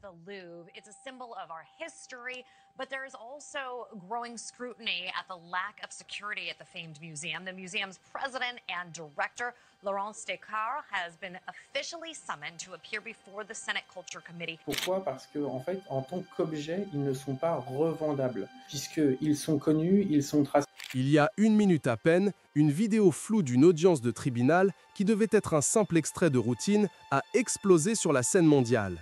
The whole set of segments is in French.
the Louvre. It's a symbol of our history, but there is also growing scrutiny at the lack of security at the famed museum. The museum's president and director, Laurence Descartes, has been officially summoned to appear before the Senate Culture Committee. Pourquoi? Parce que, en fait, en tant qu'objet, ils ne sont pas revendables, puisqu'ils sont connus, ils sont tracés. Il y a une minute à peine, une vidéo floue d'une audience de tribunal, qui devait être un simple extrait de routine, a explosé sur la scène mondiale.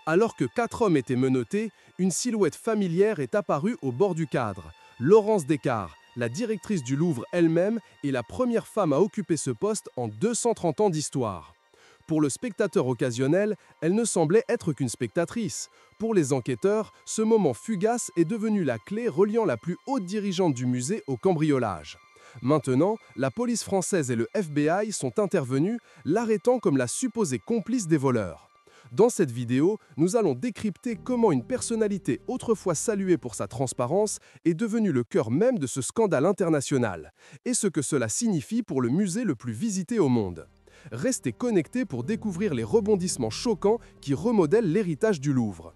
Alors que 4 hommes étaient menottés, une silhouette familière est apparue au bord du cadre. Laurence Descartes, la directrice du Louvre elle-même, est la première femme à occuper ce poste en 230 ans d'histoire. Pour le spectateur occasionnel, elle ne semblait être qu'une spectatrice. Pour les enquêteurs, ce moment fugace est devenu la clé reliant la plus haute dirigeante du musée au cambriolage. Maintenant, la police française et le FBI sont intervenus, l'arrêtant comme la supposée complice des voleurs. Dans cette vidéo, nous allons décrypter comment une personnalité autrefois saluée pour sa transparence est devenue le cœur même de ce scandale international, et ce que cela signifie pour le musée le plus visité au monde. Restez connectés pour découvrir les rebondissements choquants qui remodèlent l'héritage du Louvre.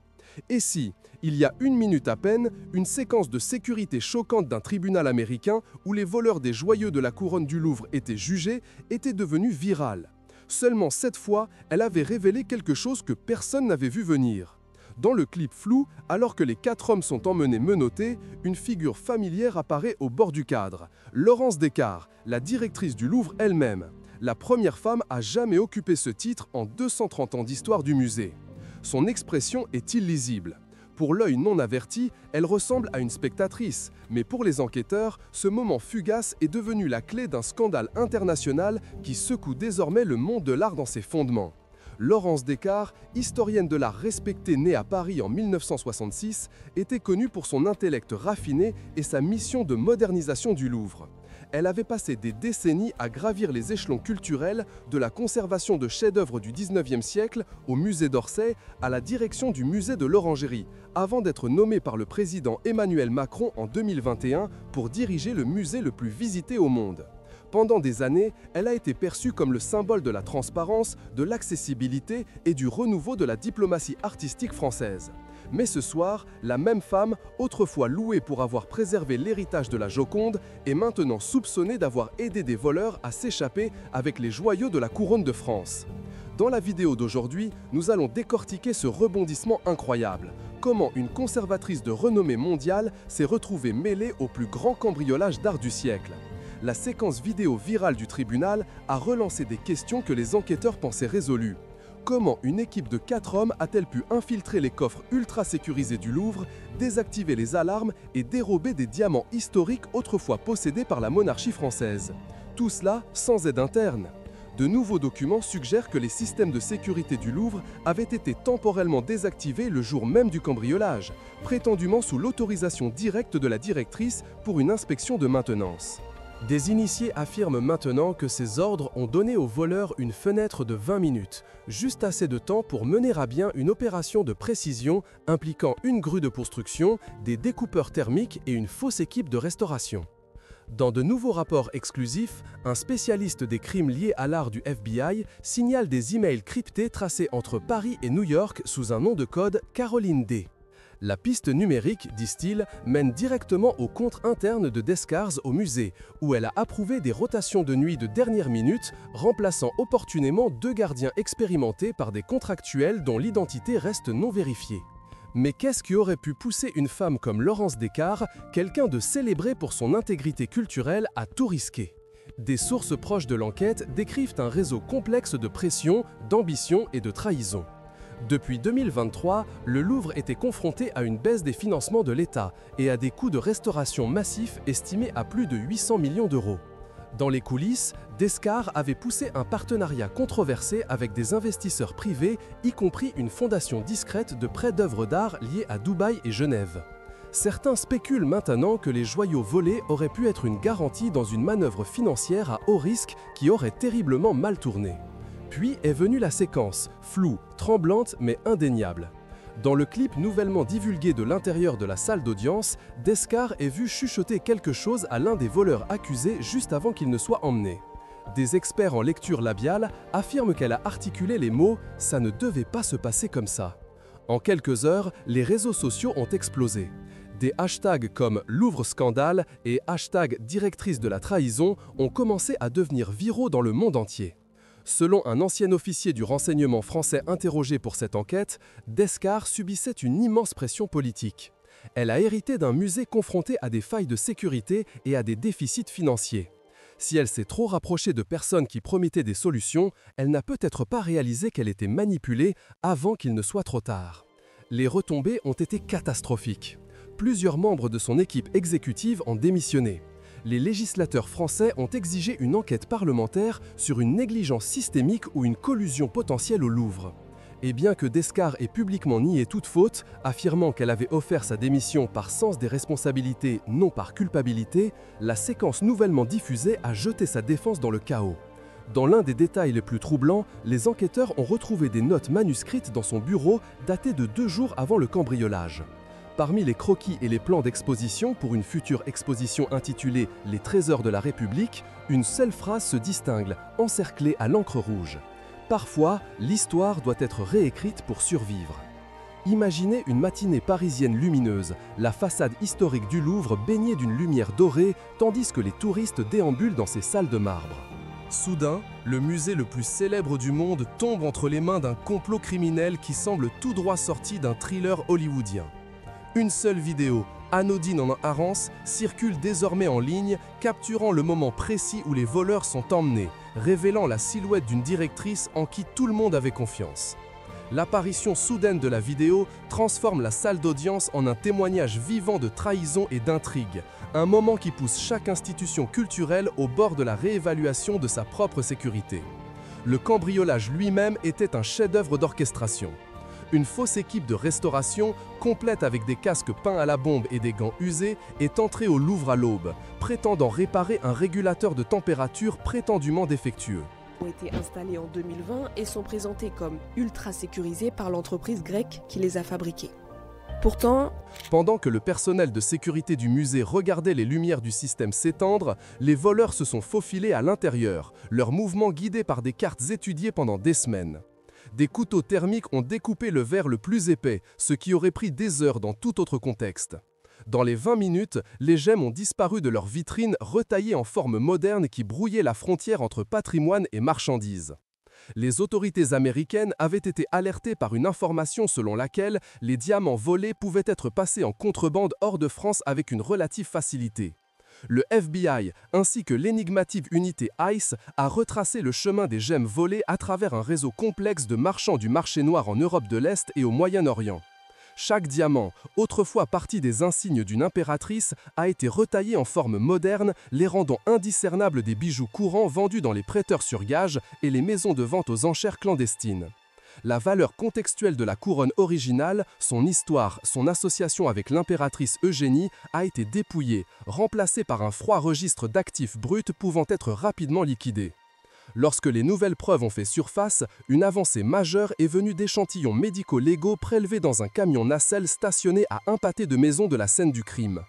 Et si, il y a une minute à peine, une séquence de sécurité choquante d'un tribunal américain où les voleurs des joyaux de la couronne du Louvre étaient jugés, était devenue virale. Seulement cette fois, elle avait révélé quelque chose que personne n'avait vu venir. Dans le clip flou, alors que les 4 hommes sont emmenés menottés, une figure familière apparaît au bord du cadre. Laurence Descartes, la directrice du Louvre elle-même. La première femme à jamais occuper ce titre en 230 ans d'histoire du musée. Son expression est illisible. Pour l'œil non averti, elle ressemble à une spectatrice, mais pour les enquêteurs, ce moment fugace est devenu la clé d'un scandale international qui secoue désormais le monde de l'art dans ses fondements. Laurence Descartes, historienne de l'art respectée née à Paris en 1966, était connue pour son intellect raffiné et sa mission de modernisation du Louvre. Elle avait passé des décennies à gravir les échelons culturels de la conservation de chefs-d'œuvre du 19e siècle au musée d'Orsay à la direction du musée de l'Orangerie, avant d'être nommée par le président Emmanuel Macron en 2021 pour diriger le musée le plus visité au monde. Pendant des années, elle a été perçue comme le symbole de la transparence, de l'accessibilité et du renouveau de la diplomatie artistique française. Mais ce soir, la même femme, autrefois louée pour avoir préservé l'héritage de la Joconde, est maintenant soupçonnée d'avoir aidé des voleurs à s'échapper avec les joyaux de la couronne de France. Dans la vidéo d'aujourd'hui, nous allons décortiquer ce rebondissement incroyable. Comment une conservatrice de renommée mondiale s'est retrouvée mêlée au plus grand cambriolage d'art du siècle. La séquence vidéo virale du tribunal a relancé des questions que les enquêteurs pensaient résolues. Comment une équipe de 4 hommes a-t-elle pu infiltrer les coffres ultra sécurisés du Louvre, désactiver les alarmes et dérober des diamants historiques autrefois possédés par la monarchie française? Tout cela sans aide interne. De nouveaux documents suggèrent que les systèmes de sécurité du Louvre avaient été temporairement désactivés le jour même du cambriolage, prétendument sous l'autorisation directe de la directrice pour une inspection de maintenance. Des initiés affirment maintenant que ces ordres ont donné aux voleurs une fenêtre de 20 minutes, juste assez de temps pour mener à bien une opération de précision impliquant une grue de construction, des découpeurs thermiques et une fausse équipe de restauration. Dans de nouveaux rapports exclusifs, un spécialiste des crimes liés à l'art du FBI signale des emails cryptés tracés entre Paris et New York sous un nom de code Caroline D. La piste numérique, disent-ils, mène directement au compte interne de Descartes au musée, où elle a approuvé des rotations de nuit de dernière minute, remplaçant opportunément 2 gardiens expérimentés par des contractuels dont l'identité reste non vérifiée. Mais qu'est-ce qui aurait pu pousser une femme comme Laurence Descartes, quelqu'un de célébré pour son intégrité culturelle, à tout risquer? Des sources proches de l'enquête décrivent un réseau complexe de pression, d'ambition et de trahison. Depuis 2023, le Louvre était confronté à une baisse des financements de l'État et à des coûts de restauration massifs estimés à plus de 800 millions d'euros. Dans les coulisses, Descartes avait poussé un partenariat controversé avec des investisseurs privés, y compris une fondation discrète de prêts d'œuvres d'art liés à Dubaï et Genève. Certains spéculent maintenant que les joyaux volés auraient pu être une garantie dans une manœuvre financière à haut risque qui aurait terriblement mal tourné. Puis est venue la séquence, floue, tremblante mais indéniable. Dans le clip nouvellement divulgué de l'intérieur de la salle d'audience, Descartes est vu chuchoter quelque chose à l'un des voleurs accusés juste avant qu'il ne soit emmené. Des experts en lecture labiale affirment qu'elle a articulé les mots « ça ne devait pas se passer comme ça ». En quelques heures, les réseaux sociaux ont explosé. Des hashtags comme Louvre-scandale et hashtag directrice de la trahison ont commencé à devenir viraux dans le monde entier. Selon un ancien officier du renseignement français interrogé pour cette enquête, Descartes subissait une immense pression politique. Elle a hérité d'un musée confronté à des failles de sécurité et à des déficits financiers. Si elle s'est trop rapprochée de personnes qui promettaient des solutions, elle n'a peut-être pas réalisé qu'elle était manipulée avant qu'il ne soit trop tard. Les retombées ont été catastrophiques. Plusieurs membres de son équipe exécutive ont démissionné. Les législateurs français ont exigé une enquête parlementaire sur une négligence systémique ou une collusion potentielle au Louvre. Et bien que Descartes ait publiquement nié toute faute, affirmant qu'elle avait offert sa démission par sens des responsabilités, non par culpabilité, la séquence nouvellement diffusée a jeté sa défense dans le chaos. Dans l'un des détails les plus troublants, les enquêteurs ont retrouvé des notes manuscrites dans son bureau datées de 2 jours avant le cambriolage. Parmi les croquis et les plans d'exposition pour une future exposition intitulée « Les trésors de la République », une seule phrase se distingue, encerclée à l'encre rouge. Parfois, l'histoire doit être réécrite pour survivre. Imaginez une matinée parisienne lumineuse, la façade historique du Louvre baignée d'une lumière dorée, tandis que les touristes déambulent dans ses salles de marbre. Soudain, le musée le plus célèbre du monde tombe entre les mains d'un complot criminel qui semble tout droit sorti d'un thriller hollywoodien. Une seule vidéo, anodine en apparence, circule désormais en ligne, capturant le moment précis où les voleurs sont emmenés, révélant la silhouette d'une directrice en qui tout le monde avait confiance. L'apparition soudaine de la vidéo transforme la salle d'audience en un témoignage vivant de trahison et d'intrigue, un moment qui pousse chaque institution culturelle au bord de la réévaluation de sa propre sécurité. Le cambriolage lui-même était un chef-d'œuvre d'orchestration. Une fausse équipe de restauration, complète avec des casques peints à la bombe et des gants usés, est entrée au Louvre à l'aube, prétendant réparer un régulateur de température prétendument défectueux. Ont été installés en 2020 et sont présentés comme ultra sécurisés par l'entreprise grecque qui les a fabriqués. Pourtant, pendant que le personnel de sécurité du musée regardait les lumières du système s'étendre, les voleurs se sont faufilés à l'intérieur, leurs mouvements guidés par des cartes étudiées pendant des semaines. Des couteaux thermiques ont découpé le verre le plus épais, ce qui aurait pris des heures dans tout autre contexte. Dans les 20 minutes, les gemmes ont disparu de leur vitrine retaillées en forme moderne qui brouillait la frontière entre patrimoine et marchandise. Les autorités américaines avaient été alertées par une information selon laquelle les diamants volés pouvaient être passés en contrebande hors de France avec une relative facilité. Le FBI, ainsi que l'énigmatique unité ICE, a retracé le chemin des gemmes volées à travers un réseau complexe de marchands du marché noir en Europe de l'Est et au Moyen-Orient. Chaque diamant, autrefois partie des insignes d'une impératrice, a été retaillé en forme moderne, les rendant indiscernables des bijoux courants vendus dans les prêteurs sur gage et les maisons de vente aux enchères clandestines. La valeur contextuelle de la couronne originale, son histoire, son association avec l'impératrice Eugénie a été dépouillée, remplacée par un froid registre d'actifs bruts pouvant être rapidement liquidés. Lorsque les nouvelles preuves ont fait surface, une avancée majeure est venue d'échantillons médico-légaux prélevés dans un camion nacelle stationné à un pâté de maison de la scène du crime.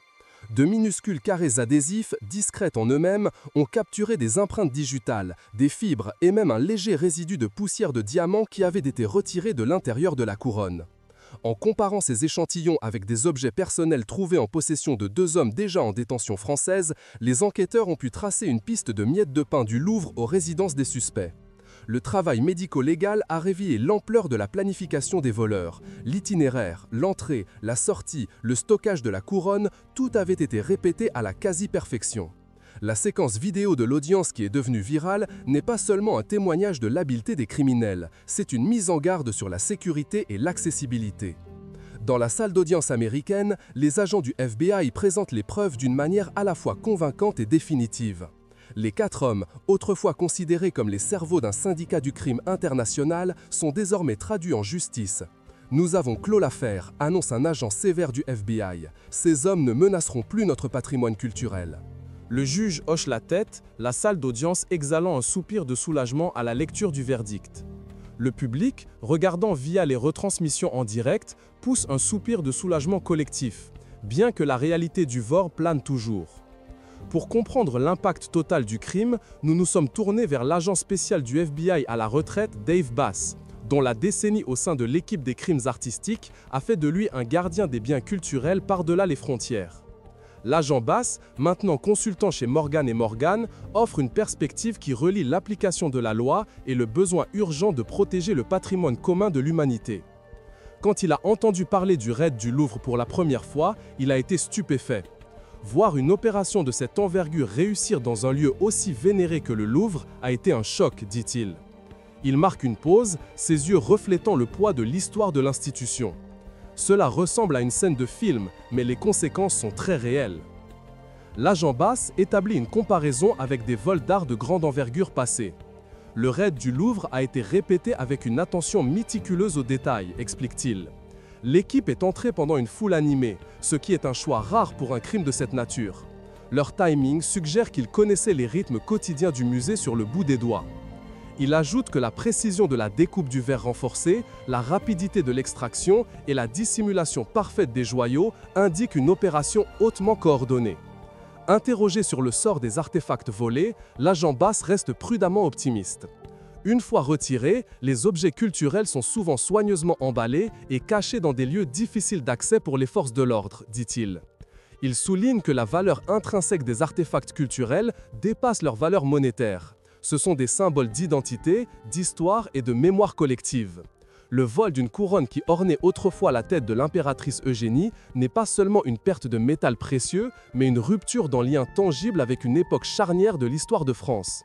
De minuscules carrés adhésifs, discrets en eux-mêmes, ont capturé des empreintes digitales, des fibres et même un léger résidu de poussière de diamant qui avait été retiré de l'intérieur de la couronne. En comparant ces échantillons avec des objets personnels trouvés en possession de 2 hommes déjà en détention française, les enquêteurs ont pu tracer une piste de miettes de pain du Louvre aux résidences des suspects. Le travail médico-légal a révélé l'ampleur de la planification des voleurs. L'itinéraire, l'entrée, la sortie, le stockage de la couronne, tout avait été répété à la quasi-perfection. La séquence vidéo de l'audience qui est devenue virale n'est pas seulement un témoignage de l'habileté des criminels, c'est une mise en garde sur la sécurité et l'accessibilité. Dans la salle d'audience américaine, les agents du FBI présentent les preuves d'une manière à la fois convaincante et définitive. Les 4 hommes, autrefois considérés comme les cerveaux d'un syndicat du crime international, sont désormais traduits en justice. Nous avons clos l'affaire, annonce un agent sévère du FBI. Ces hommes ne menaceront plus notre patrimoine culturel. Le juge hoche la tête, la salle d'audience exhalant un soupir de soulagement à la lecture du verdict. Le public, regardant via les retransmissions en direct, pousse un soupir de soulagement collectif, bien que la réalité du vol plane toujours. Pour comprendre l'impact total du crime, nous nous sommes tournés vers l'agent spécial du FBI à la retraite, Dave Bass. dont la décennie au sein de l'équipe des crimes artistiques a fait de lui un gardien des biens culturels par-delà les frontières. L'agent Bass, maintenant consultant chez Morgan & Morgan, offre une perspective qui relie l'application de la loi et le besoin urgent de protéger le patrimoine commun de l'humanité. Quand il a entendu parler du raid du Louvre pour la première fois, il a été stupéfait. Voir une opération de cette envergure réussir dans un lieu aussi vénéré que le Louvre a été un choc, dit-il. Il marque une pause, ses yeux reflétant le poids de l'histoire de l'institution. Cela ressemble à une scène de film, mais les conséquences sont très réelles. L'agent Bass établit une comparaison avec des vols d'art de grande envergure passés. Le raid du Louvre a été répété avec une attention méticuleuse aux détails, explique-t-il. L'équipe est entrée pendant une foule animée, ce qui est un choix rare pour un crime de cette nature. Leur timing suggère qu'ils connaissaient les rythmes quotidiens du musée sur le bout des doigts. Il ajoute que la précision de la découpe du verre renforcée, la rapidité de l'extraction et la dissimulation parfaite des joyaux indiquent une opération hautement coordonnée. Interrogé sur le sort des artefacts volés, l'agent Bass reste prudemment optimiste. Une fois retirés, les objets culturels sont souvent soigneusement emballés et cachés dans des lieux difficiles d'accès pour les forces de l'ordre, dit-il. Il souligne que la valeur intrinsèque des artefacts culturels dépasse leur valeur monétaire. Ce sont des symboles d'identité, d'histoire et de mémoire collective. Le vol d'une couronne qui ornait autrefois la tête de l'impératrice Eugénie n'est pas seulement une perte de métal précieux, mais une rupture d'un lien tangible avec une époque charnière de l'histoire de France.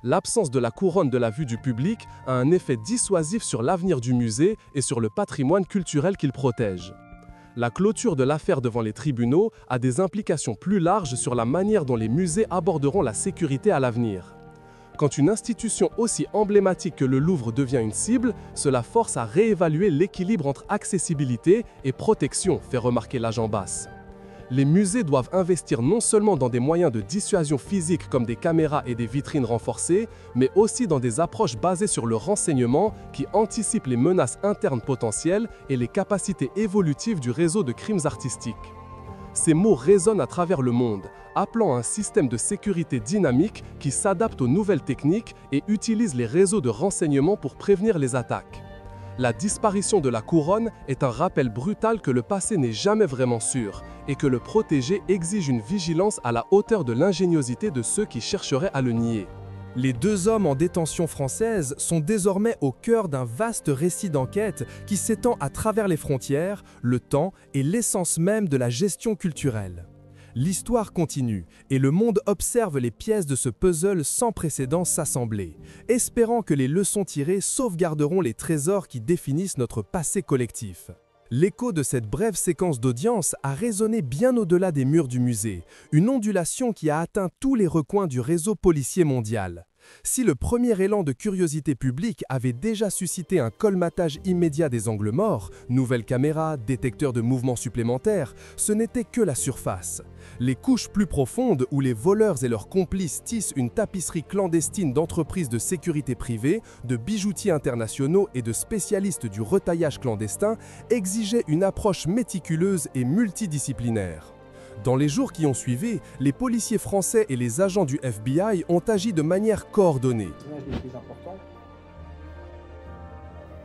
L'absence de la couronne de la vue du public a un effet dissuasif sur l'avenir du musée et sur le patrimoine culturel qu'il protège. La clôture de l'affaire devant les tribunaux a des implications plus larges sur la manière dont les musées aborderont la sécurité à l'avenir. Quand une institution aussi emblématique que le Louvre devient une cible, cela force à réévaluer l'équilibre entre accessibilité et protection, fait remarquer l'agent Bass. Les musées doivent investir non seulement dans des moyens de dissuasion physique comme des caméras et des vitrines renforcées, mais aussi dans des approches basées sur le renseignement qui anticipent les menaces internes potentielles et les capacités évolutives du réseau de crimes artistiques. Ces mots résonnent à travers le monde, appelant à un système de sécurité dynamique qui s'adapte aux nouvelles techniques et utilise les réseaux de renseignement pour prévenir les attaques. La disparition de la couronne est un rappel brutal que le passé n'est jamais vraiment sûr et que le protéger exige une vigilance à la hauteur de l'ingéniosité de ceux qui chercheraient à le nier. Les deux hommes en détention française sont désormais au cœur d'un vaste récit d'enquête qui s'étend à travers les frontières, le temps et l'essence même de la gestion culturelle. L'histoire continue et le monde observe les pièces de ce puzzle sans précédent s'assembler, espérant que les leçons tirées sauvegarderont les trésors qui définissent notre passé collectif. L'écho de cette brève séquence d'audience a résonné bien au-delà des murs du musée, une ondulation qui a atteint tous les recoins du réseau policier mondial. Si le premier élan de curiosité publique avait déjà suscité un colmatage immédiat des angles morts, nouvelles caméras, détecteurs de mouvements supplémentaires, ce n'était que la surface. Les couches plus profondes où les voleurs et leurs complices tissent une tapisserie clandestine d'entreprises de sécurité privée, de bijoutiers internationaux et de spécialistes du retaillage clandestin exigeaient une approche méticuleuse et multidisciplinaire. Dans les jours qui ont suivi, les policiers français et les agents du FBI ont agi de manière coordonnée.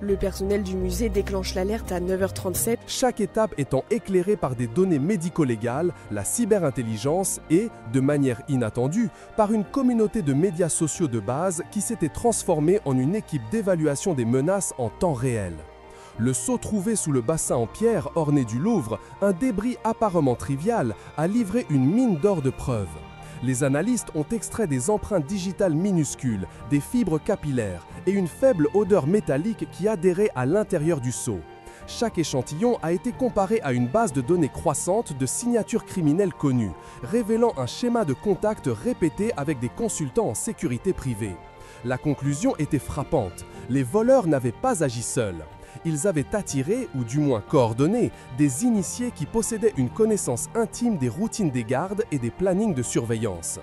Le personnel du musée déclenche l'alerte à 9h37. Chaque étape étant éclairée par des données médico-légales, la cyberintelligence et, de manière inattendue, par une communauté de médias sociaux de base qui s'était transformée en une équipe d'évaluation des menaces en temps réel. Le sceau trouvé sous le bassin en pierre orné du Louvre, un débris apparemment trivial, a livré une mine d'or de preuves. Les analystes ont extrait des empreintes digitales minuscules, des fibres capillaires et une faible odeur métallique qui adhérait à l'intérieur du sceau. Chaque échantillon a été comparé à une base de données croissante de signatures criminelles connues, révélant un schéma de contact répété avec des consultants en sécurité privée. La conclusion était frappante. Les voleurs n'avaient pas agi seuls. Ils avaient attiré, ou du moins coordonné, des initiés qui possédaient une connaissance intime des routines des gardes et des plannings de surveillance.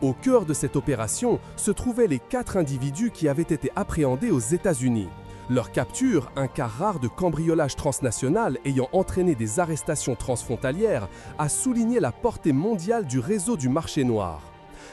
Au cœur de cette opération se trouvaient les 4 individus qui avaient été appréhendés aux États-Unis. Leur capture, un cas rare de cambriolage transnational ayant entraîné des arrestations transfrontalières, a souligné la portée mondiale du réseau du marché noir.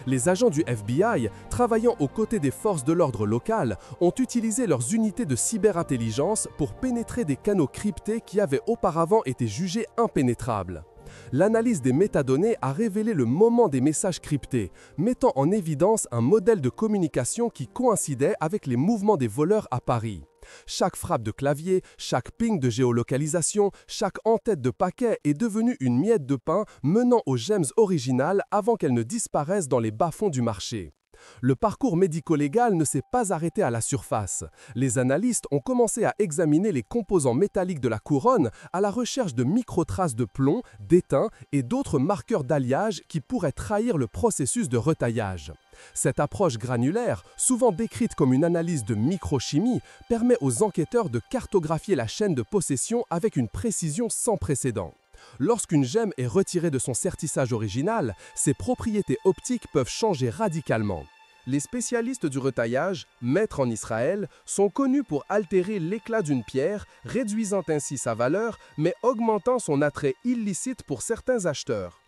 Les agents du FBI, travaillant aux côtés des forces de l'ordre locales, ont utilisé leurs unités de cyberintelligence pour pénétrer des canaux cryptés qui avaient auparavant été jugés impénétrables. L'analyse des métadonnées a révélé le moment des messages cryptés, mettant en évidence un modèle de communication qui coïncidait avec les mouvements des voleurs à Paris. Chaque frappe de clavier, chaque ping de géolocalisation, chaque en-tête de paquet est devenue une miette de pain menant aux gemmes originales avant qu'elles ne disparaissent dans les bas-fonds du marché. Le parcours médico-légal ne s'est pas arrêté à la surface. Les analystes ont commencé à examiner les composants métalliques de la couronne à la recherche de microtraces de plomb, d'étain et d'autres marqueurs d'alliage qui pourraient trahir le processus de retaillage. Cette approche granulaire, souvent décrite comme une analyse de microchimie, permet aux enquêteurs de cartographier la chaîne de possession avec une précision sans précédent. Lorsqu'une gemme est retirée de son sertissage original, ses propriétés optiques peuvent changer radicalement. Les spécialistes du retaillage, maîtres en Israël, sont connus pour altérer l'éclat d'une pierre, réduisant ainsi sa valeur, mais augmentant son attrait illicite pour certains acheteurs.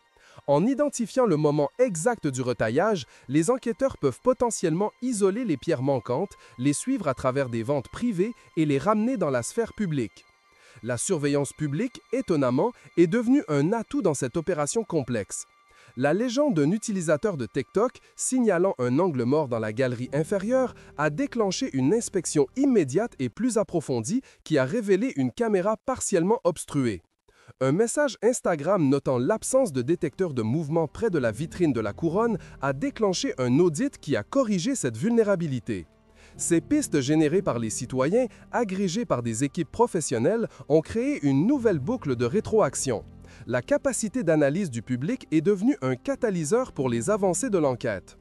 En identifiant le moment exact du retaillage, les enquêteurs peuvent potentiellement isoler les pierres manquantes, les suivre à travers des ventes privées et les ramener dans la sphère publique. La surveillance publique, étonnamment, est devenue un atout dans cette opération complexe. La légende d'un utilisateur de TikTok signalant un angle mort dans la galerie inférieure a déclenché une inspection immédiate et plus approfondie qui a révélé une caméra partiellement obstruée. Un message Instagram notant l'absence de détecteur de mouvement près de la vitrine de la couronne a déclenché un audit qui a corrigé cette vulnérabilité. Ces pistes générées par les citoyens, agrégées par des équipes professionnelles, ont créé une nouvelle boucle de rétroaction. La capacité d'analyse du public est devenue un catalyseur pour les avancées de l'enquête.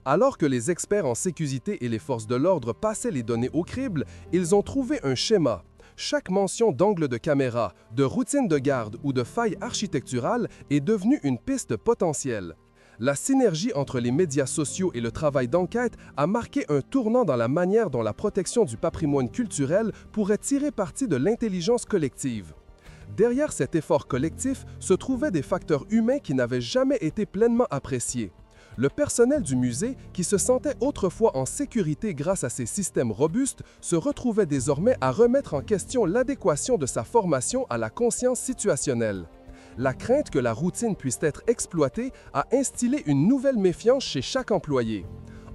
Alors que les experts en sécurité et les forces de l'ordre passaient les données au crible, ils ont trouvé un schéma. Chaque mention d'angle de caméra, de routine de garde ou de faille architecturale est devenue une piste potentielle. La synergie entre les médias sociaux et le travail d'enquête a marqué un tournant dans la manière dont la protection du patrimoine culturel pourrait tirer parti de l'intelligence collective. Derrière cet effort collectif se trouvaient des facteurs humains qui n'avaient jamais été pleinement appréciés. Le personnel du musée, qui se sentait autrefois en sécurité grâce à ses systèmes robustes, se retrouvait désormais à remettre en question l'adéquation de sa formation à la conscience situationnelle. La crainte que la routine puisse être exploitée a instillé une nouvelle méfiance chez chaque employé.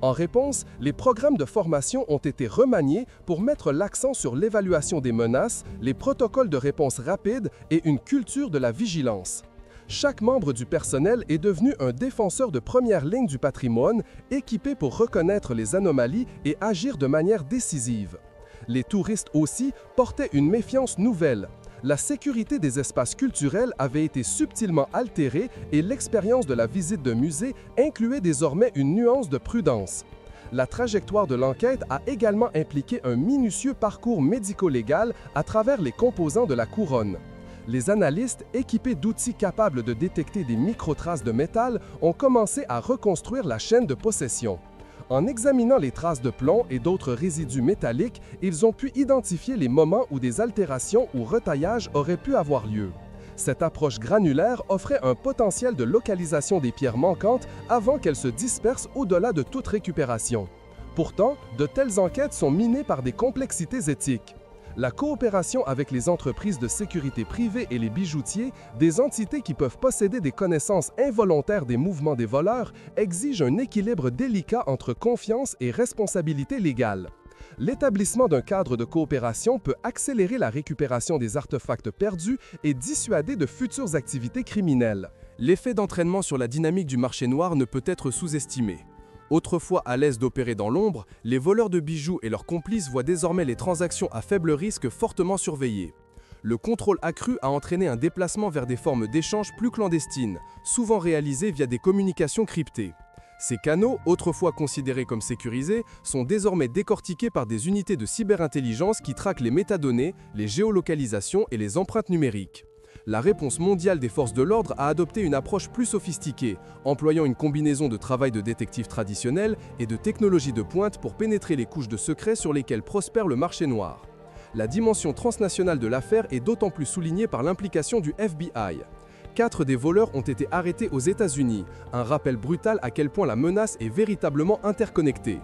En réponse, les programmes de formation ont été remaniés pour mettre l'accent sur l'évaluation des menaces, les protocoles de réponse rapide et une culture de la vigilance. Chaque membre du personnel est devenu un défenseur de première ligne du patrimoine, équipé pour reconnaître les anomalies et agir de manière décisive. Les touristes aussi portaient une méfiance nouvelle. La sécurité des espaces culturels avait été subtilement altérée et l'expérience de la visite d'un musée incluait désormais une nuance de prudence. La trajectoire de l'enquête a également impliqué un minutieux parcours médico-légal à travers les composants de la couronne. Les analystes, équipés d'outils capables de détecter des microtraces de métal, ont commencé à reconstruire la chaîne de possession. En examinant les traces de plomb et d'autres résidus métalliques, ils ont pu identifier les moments où des altérations ou retaillages auraient pu avoir lieu. Cette approche granulaire offrait un potentiel de localisation des pierres manquantes avant qu'elles se dispersent au-delà de toute récupération. Pourtant, de telles enquêtes sont minées par des complexités éthiques. La coopération avec les entreprises de sécurité privée et les bijoutiers, des entités qui peuvent posséder des connaissances involontaires des mouvements des voleurs, exige un équilibre délicat entre confiance et responsabilité légale. L'établissement d'un cadre de coopération peut accélérer la récupération des artefacts perdus et dissuader de futures activités criminelles. L'effet d'entraînement sur la dynamique du marché noir ne peut être sous-estimé. Autrefois à l'aise d'opérer dans l'ombre, les voleurs de bijoux et leurs complices voient désormais les transactions à faible risque fortement surveillées. Le contrôle accru a entraîné un déplacement vers des formes d'échange plus clandestines, souvent réalisées via des communications cryptées. Ces canaux, autrefois considérés comme sécurisés, sont désormais décortiqués par des unités de cyberintelligence qui traquent les métadonnées, les géolocalisations et les empreintes numériques. La réponse mondiale des forces de l'ordre a adopté une approche plus sophistiquée, employant une combinaison de travail de détective traditionnel et de technologies de pointe pour pénétrer les couches de secrets sur lesquelles prospère le marché noir. La dimension transnationale de l'affaire est d'autant plus soulignée par l'implication du FBI. 4 des voleurs ont été arrêtés aux États-Unis, un rappel brutal à quel point la menace est véritablement interconnectée.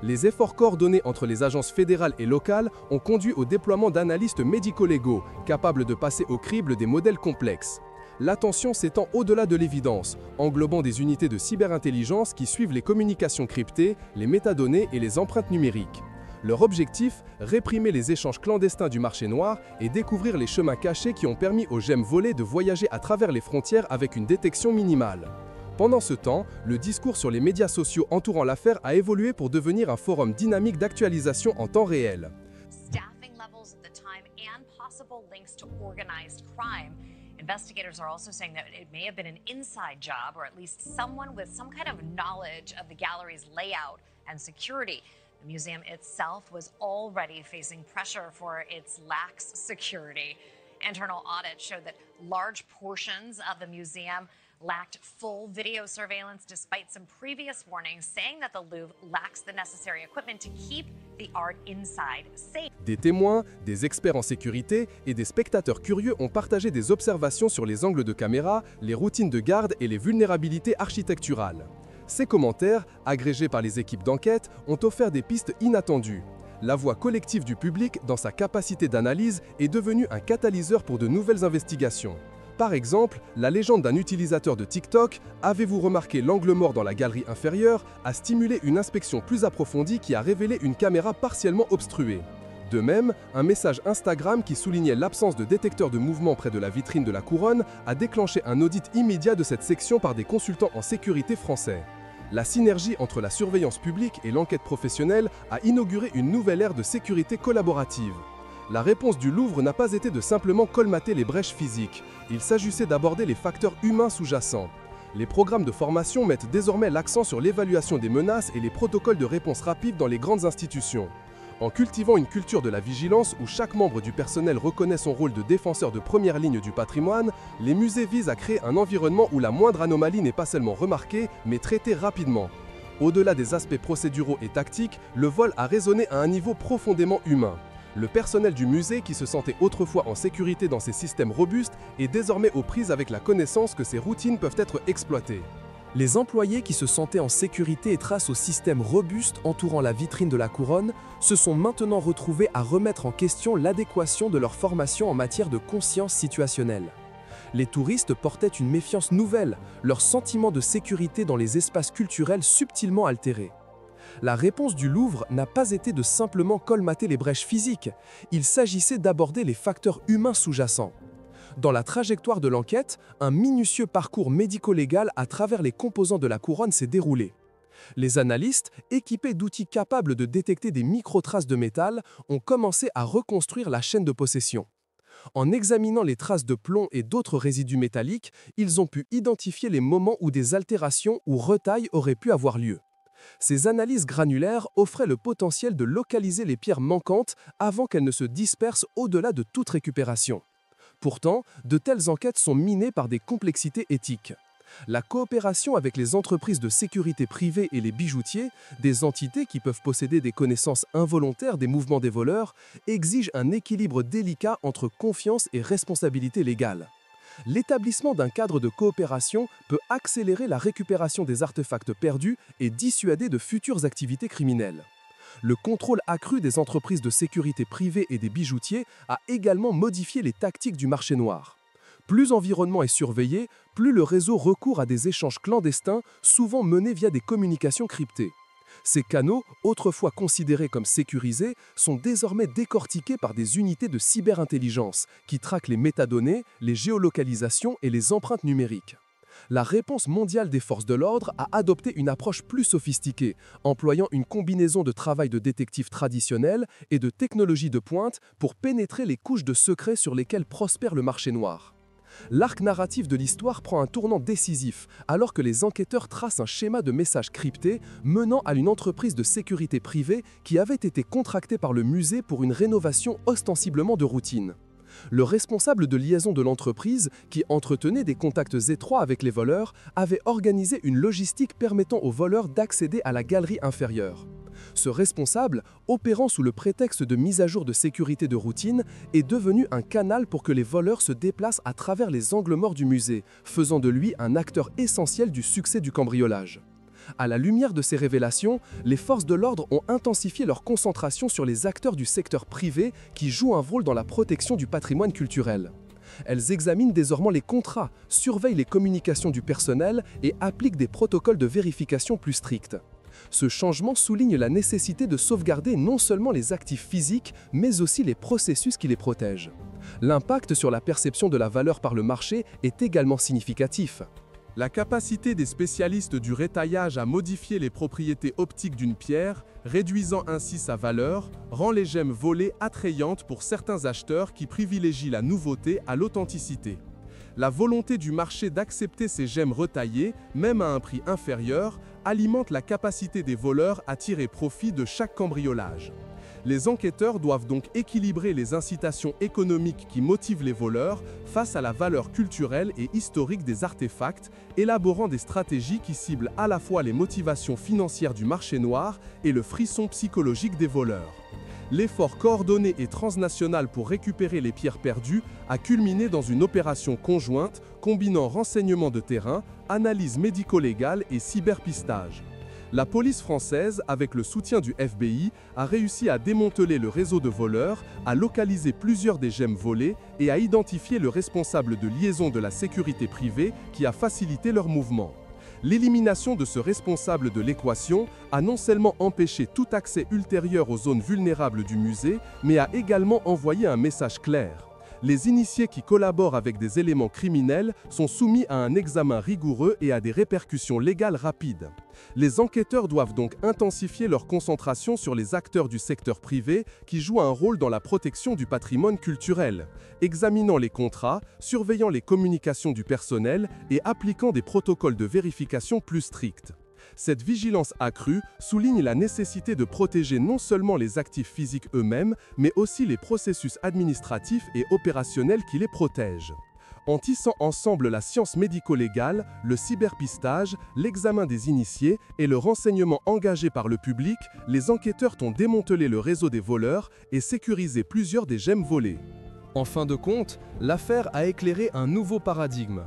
Les efforts coordonnés entre les agences fédérales et locales ont conduit au déploiement d'analystes médico-légaux, capables de passer au crible des modèles complexes. L'attention s'étend au-delà de l'évidence, englobant des unités de cyberintelligence qui suivent les communications cryptées, les métadonnées et les empreintes numériques. Leur objectif, réprimer les échanges clandestins du marché noir et découvrir les chemins cachés qui ont permis aux gemmes volées de voyager à travers les frontières avec une détection minimale. Pendant ce temps, le discours sur les médias sociaux entourant l'affaire a évolué pour devenir un forum dynamique d'actualisation en temps réel. Staffing levels at the time and possible links to organized crime. Investigators are also saying that it may have been an inside job, or at least someone with some kind of knowledge of the gallery's layout and security. The museum itself was already facing pressure for its lax security. Internal audits showed that large portions of the museum lacked full video surveillance despite some previous warnings saying that the Louvre lacks the necessary equipment to keep the art inside safe. Des témoins, des experts en sécurité et des spectateurs curieux ont partagé des observations sur les angles de caméra, les routines de garde et les vulnérabilités architecturales. Ces commentaires, agrégés par les équipes d'enquête, ont offert des pistes inattendues. La voix collective du public, dans sa capacité d'analyse, est devenue un catalyseur pour de nouvelles investigations. Par exemple, la légende d'un utilisateur de TikTok, avez-vous remarqué l'angle mort dans la galerie inférieure, a stimulé une inspection plus approfondie qui a révélé une caméra partiellement obstruée. De même, un message Instagram qui soulignait l'absence de détecteur de mouvement près de la vitrine de la couronne a déclenché un audit immédiat de cette section par des consultants en sécurité français. La synergie entre la surveillance publique et l'enquête professionnelle a inauguré une nouvelle ère de sécurité collaborative. La réponse du Louvre n'a pas été de simplement colmater les brèches physiques, il s'agissait d'aborder les facteurs humains sous-jacents. Les programmes de formation mettent désormais l'accent sur l'évaluation des menaces et les protocoles de réponse rapide dans les grandes institutions. En cultivant une culture de la vigilance où chaque membre du personnel reconnaît son rôle de défenseur de première ligne du patrimoine, les musées visent à créer un environnement où la moindre anomalie n'est pas seulement remarquée, mais traitée rapidement. Au-delà des aspects procéduraux et tactiques, le vol a résonné à un niveau profondément humain. Le personnel du musée, qui se sentait autrefois en sécurité dans ces systèmes robustes, est désormais aux prises avec la connaissance que ces routines peuvent être exploitées. Les employés qui se sentaient en sécurité et grâce au système robuste entourant la vitrine de la couronne se sont maintenant retrouvés à remettre en question l'adéquation de leur formation en matière de conscience situationnelle. Les touristes portaient une méfiance nouvelle, leur sentiment de sécurité dans les espaces culturels subtilement altérés. La réponse du Louvre n'a pas été de simplement colmater les brèches physiques, il s'agissait d'aborder les facteurs humains sous-jacents. Dans la trajectoire de l'enquête, un minutieux parcours médico-légal à travers les composants de la couronne s'est déroulé. Les analystes, équipés d'outils capables de détecter des micro-traces de métal, ont commencé à reconstruire la chaîne de possession. En examinant les traces de plomb et d'autres résidus métalliques, ils ont pu identifier les moments où des altérations ou retailles auraient pu avoir lieu. Ces analyses granulaires offraient le potentiel de localiser les pierres manquantes avant qu'elles ne se dispersent au-delà de toute récupération. Pourtant, de telles enquêtes sont minées par des complexités éthiques. La coopération avec les entreprises de sécurité privée et les bijoutiers, des entités qui peuvent posséder des connaissances involontaires des mouvements des voleurs, exige un équilibre délicat entre confiance et responsabilité légale. L'établissement d'un cadre de coopération peut accélérer la récupération des artefacts perdus et dissuader de futures activités criminelles. Le contrôle accru des entreprises de sécurité privée et des bijoutiers a également modifié les tactiques du marché noir. Plus l'environnement est surveillé, plus le réseau recourt à des échanges clandestins, souvent menés via des communications cryptées. Ces canaux, autrefois considérés comme sécurisés, sont désormais décortiqués par des unités de cyberintelligence qui traquent les métadonnées, les géolocalisations et les empreintes numériques. La réponse mondiale des forces de l'ordre a adopté une approche plus sophistiquée, employant une combinaison de travail de détective traditionnel et de technologie de pointe pour pénétrer les couches de secrets sur lesquelles prospère le marché noir. L'arc narratif de l'histoire prend un tournant décisif, alors que les enquêteurs tracent un schéma de messages cryptés menant à une entreprise de sécurité privée qui avait été contractée par le musée pour une rénovation ostensiblement de routine. Le responsable de liaison de l'entreprise, qui entretenait des contacts étroits avec les voleurs, avait organisé une logistique permettant aux voleurs d'accéder à la galerie inférieure. Ce responsable, opérant sous le prétexte de mise à jour de sécurité de routine, est devenu un canal pour que les voleurs se déplacent à travers les angles morts du musée, faisant de lui un acteur essentiel du succès du cambriolage. À la lumière de ces révélations, les forces de l'ordre ont intensifié leur concentration sur les acteurs du secteur privé qui jouent un rôle dans la protection du patrimoine culturel. Elles examinent désormais les contrats, surveillent les communications du personnel et appliquent des protocoles de vérification plus stricts. Ce changement souligne la nécessité de sauvegarder non seulement les actifs physiques, mais aussi les processus qui les protègent. L'impact sur la perception de la valeur par le marché est également significatif. La capacité des spécialistes du rétaillage à modifier les propriétés optiques d'une pierre, réduisant ainsi sa valeur, rend les gemmes volées attrayantes pour certains acheteurs qui privilégient la nouveauté à l'authenticité. La volonté du marché d'accepter ces gemmes retaillées, même à un prix inférieur, alimente la capacité des voleurs à tirer profit de chaque cambriolage. Les enquêteurs doivent donc équilibrer les incitations économiques qui motivent les voleurs face à la valeur culturelle et historique des artefacts, élaborant des stratégies qui ciblent à la fois les motivations financières du marché noir et le frisson psychologique des voleurs. L'effort coordonné et transnational pour récupérer les pierres perdues a culminé dans une opération conjointe combinant renseignements de terrain, analyse médico-légale et cyberpistage. La police française, avec le soutien du FBI, a réussi à démanteler le réseau de voleurs, à localiser plusieurs des gemmes volées et à identifier le responsable de liaison de la sécurité privée qui a facilité leur mouvement. L'élimination de ce responsable de l'équation a non seulement empêché tout accès ultérieur aux zones vulnérables du musée, mais a également envoyé un message clair. Les initiés qui collaborent avec des éléments criminels sont soumis à un examen rigoureux et à des répercussions légales rapides. Les enquêteurs doivent donc intensifier leur concentration sur les acteurs du secteur privé qui jouent un rôle dans la protection du patrimoine culturel, examinant les contrats, surveillant les communications du personnel et appliquant des protocoles de vérification plus stricts. Cette vigilance accrue souligne la nécessité de protéger non seulement les actifs physiques eux-mêmes, mais aussi les processus administratifs et opérationnels qui les protègent. En tissant ensemble la science médico-légale, le cyberpistage, l'examen des initiés et le renseignement engagé par le public, les enquêteurs ont démantelé le réseau des voleurs et sécurisé plusieurs des gemmes volées. En fin de compte, l'affaire a éclairé un nouveau paradigme.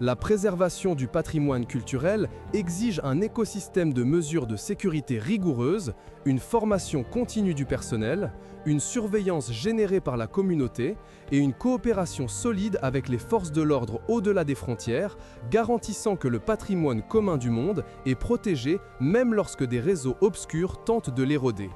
La préservation du patrimoine culturel exige un écosystème de mesures de sécurité rigoureuses, une formation continue du personnel, une surveillance générée par la communauté et une coopération solide avec les forces de l'ordre au-delà des frontières, garantissant que le patrimoine commun du monde est protégé même lorsque des réseaux obscurs tentent de l'éroder.